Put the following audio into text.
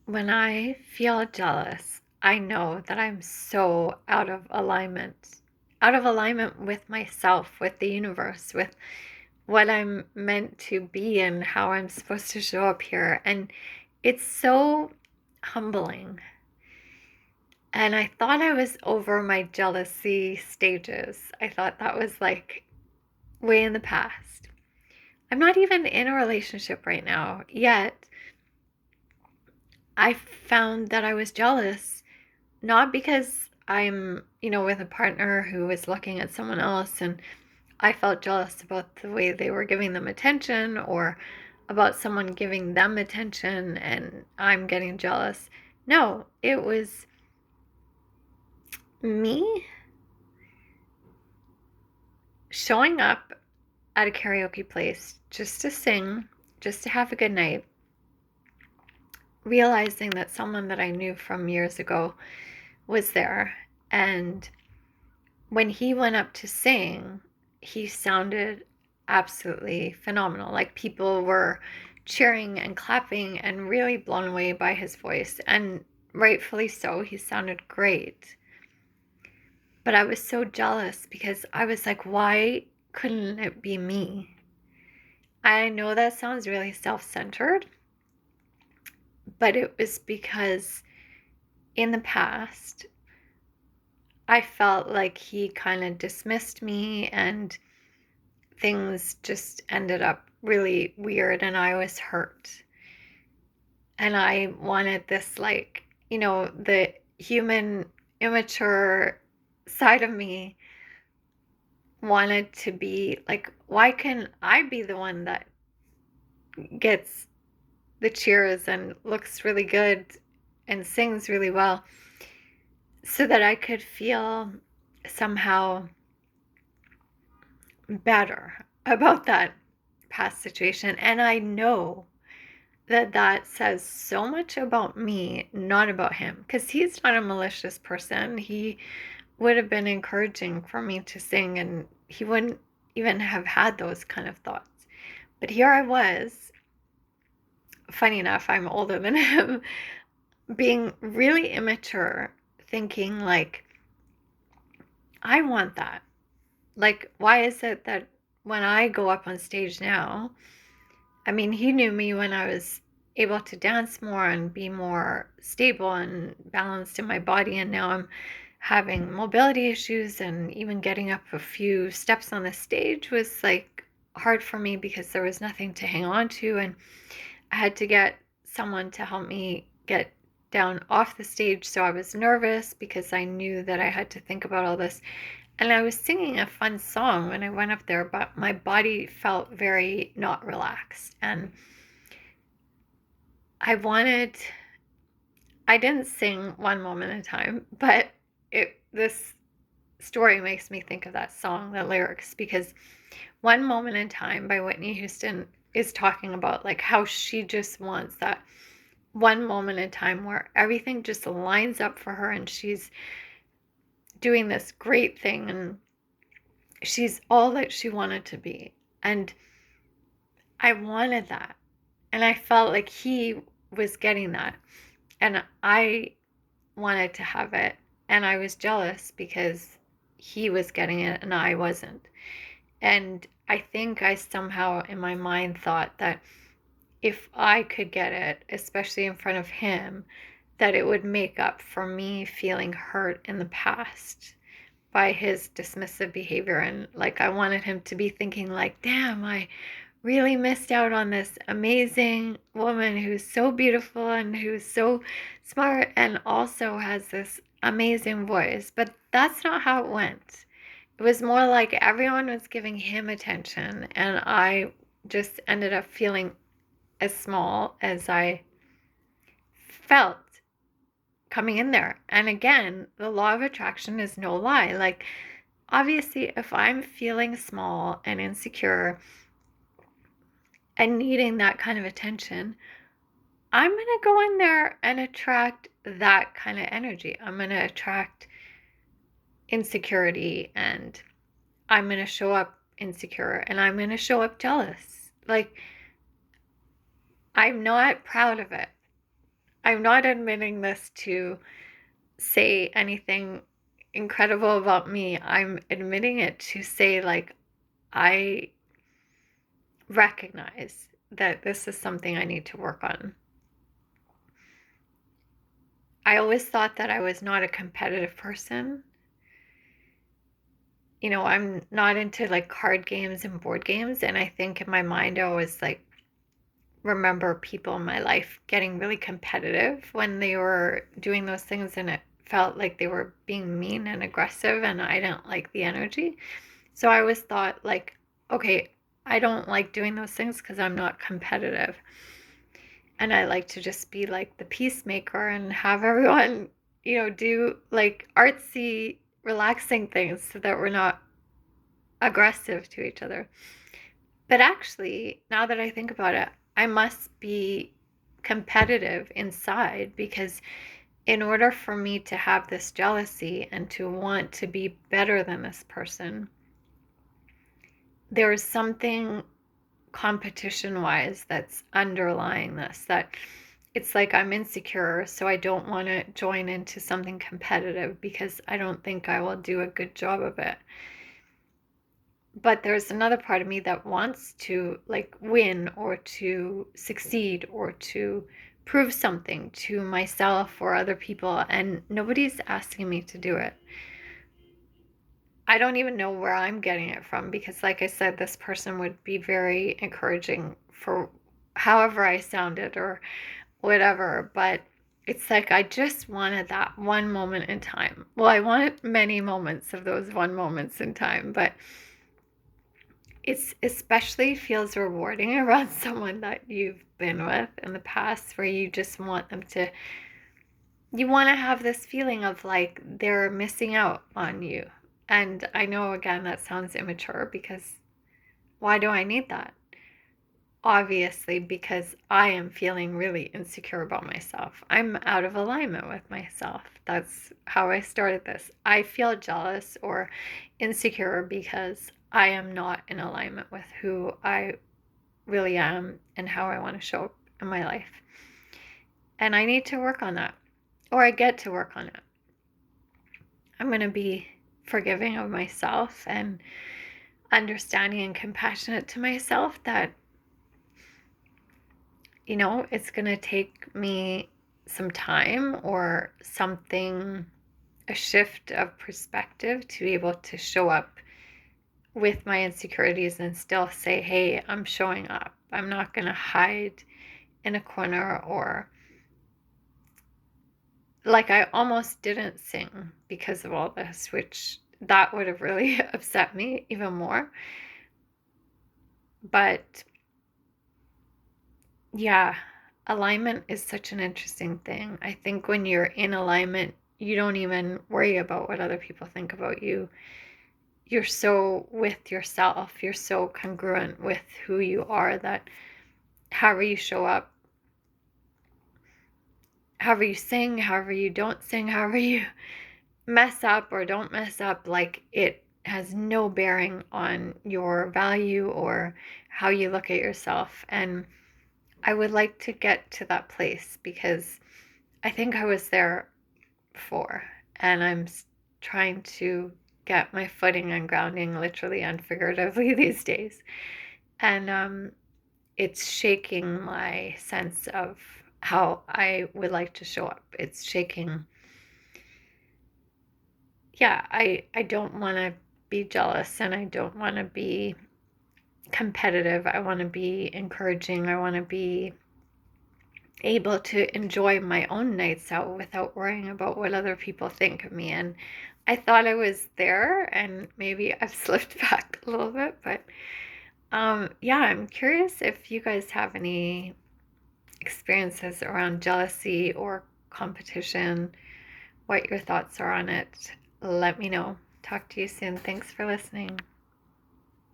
When I feel jealous, I know that I'm so out of alignment with myself, with the universe, with what I'm meant to be and how I'm supposed to show up here. And it's so humbling. And I thought I was over my jealousy stages. I thought that was like way in the past. I'm not even in a relationship right now, yet I found that I was jealous not because I'm with a partner who was looking at someone else and I felt jealous about the way they were giving them attention or about someone giving them attention and I'm getting jealous. No, it was me showing up at a karaoke place just to sing, just to have a good night, realizing that someone that I knew from years ago was there. And when he went up to sing, he sounded absolutely phenomenal. Like people were cheering and clapping and really blown away by his voice. And rightfully so, he sounded great. But I was so jealous because I was like, why couldn't it be me? I know that sounds really self centered, but it was because in the past, I felt like he kind of dismissed me and things just ended up really weird and I was hurt. And I wanted this, the human, immature side of me wanted to be like, why can I be the one that gets the cheers and looks really good and sings really well so that I could feel somehow better about that past situation. And I know that says so much about me, not about him, because he's not a malicious person. He would have been encouraging for me to sing, and he wouldn't even have had those kind of thoughts. But here I was, funny enough, I'm older than him, being really immature, thinking like, I want that. Like, why is it that when I go up on stage now, I mean, he knew me when I was able to dance more and be more stable and balanced in my body. And now I'm having mobility issues, and even getting up a few steps on the stage was like hard for me because there was nothing to hang on to. And I had to get someone to help me get down off the stage. So I was nervous because I knew that I had to think about all this. And I was singing a fun song when I went up there, but my body felt very not relaxed. And I didn't sing One Moment at a Time, but this story makes me think of that song, the lyrics, because One Moment in Time by Whitney Houston is talking about like how she just wants that one moment in time where everything just lines up for her and she's doing this great thing and she's all that she wanted to be. And I wanted that. And I felt like he was getting that. And I wanted to have it. And I was jealous because he was getting it and I wasn't. And I think I somehow in my mind thought that if I could get it, especially in front of him, that it would make up for me feeling hurt in the past by his dismissive behavior. And like I wanted him to be thinking like, damn, I really missed out on this amazing woman who's so beautiful and who's so smart and also has this amazing voice. But that's not how it went. It was more like everyone was giving him attention and I just ended up feeling as small as I felt coming in there. And again, the law of attraction is no lie. Like, obviously, if I'm feeling small and insecure and needing that kind of attention, I'm going to go in there and attract that kind of energy. I'm going to attract insecurity and I'm going to show up insecure and I'm going to show up jealous. Like, I'm not proud of it. I'm not admitting this to say anything incredible about me. I'm admitting it to say, like, I recognize that this is something I need to work on. I always thought that I was not a competitive person. You know, I'm not into like card games and board games. And I think in my mind, I always like remember people in my life getting really competitive when they were doing those things. And it felt like they were being mean and aggressive. And I didn't like the energy. So I always thought, like, okay, I don't like doing those things because I'm not competitive. And I like to just be like the peacemaker and have everyone, do like artsy, relaxing things so that we're not aggressive to each other. But actually, now that I think about it, I must be competitive inside, because in order for me to have this jealousy and to want to be better than this person, there is something competition wise that's underlying this, that it's like I'm insecure, so I don't want to join into something competitive because I don't think I will do a good job of it. But there's another part of me that wants to like win or to succeed or to prove something to myself or other people, and nobody's asking me to do it. I don't even know where I'm getting it from, because like I said, this person would be very encouraging for however I sounded or whatever, but it's like I just wanted that one moment in time. Well, I wanted many moments of those one moments in time, but it's especially feels rewarding around someone that you've been with in the past, where you just want them to, you want to have this feeling of like they're missing out on you. And I know, again, that sounds immature, because why do I need that? Obviously, because I am feeling really insecure about myself. I'm out of alignment with myself. That's how I started this. I feel jealous or insecure because I am not in alignment with who I really am and how I want to show up in my life. And I need to work on that, or I get to work on it. I'm going to be forgiving of myself and understanding and compassionate to myself, that it's going to take me some time or something, a shift of perspective, to be able to show up with my insecurities and still say, hey, I'm showing up. I'm not going to hide in a corner, or like I almost didn't sing because of all this, which that would have really upset me even more. But yeah, alignment is such an interesting thing. I think when you're in alignment, you don't even worry about what other people think about you. You're so with yourself, you're so congruent with who you are, that however you show up, however you sing, however you don't sing, however you mess up or don't mess up, like it has no bearing on your value or how you look at yourself. And I would like to get to that place, because I think I was there before, and I'm trying to get my footing and grounding, literally and figuratively, these days. And it's shaking my sense of how I would like to show up. It's shaking. Yeah, I don't want to be jealous, and I don't want to be competitive. I want to be encouraging. I want to be able to enjoy my own nights out without worrying about what other people think of me. And I thought I was there, and maybe I've slipped back a little bit, but yeah, I'm curious if you guys have any experiences around jealousy or competition, what your thoughts are on it. Let me know. Talk to you soon. Thanks for listening.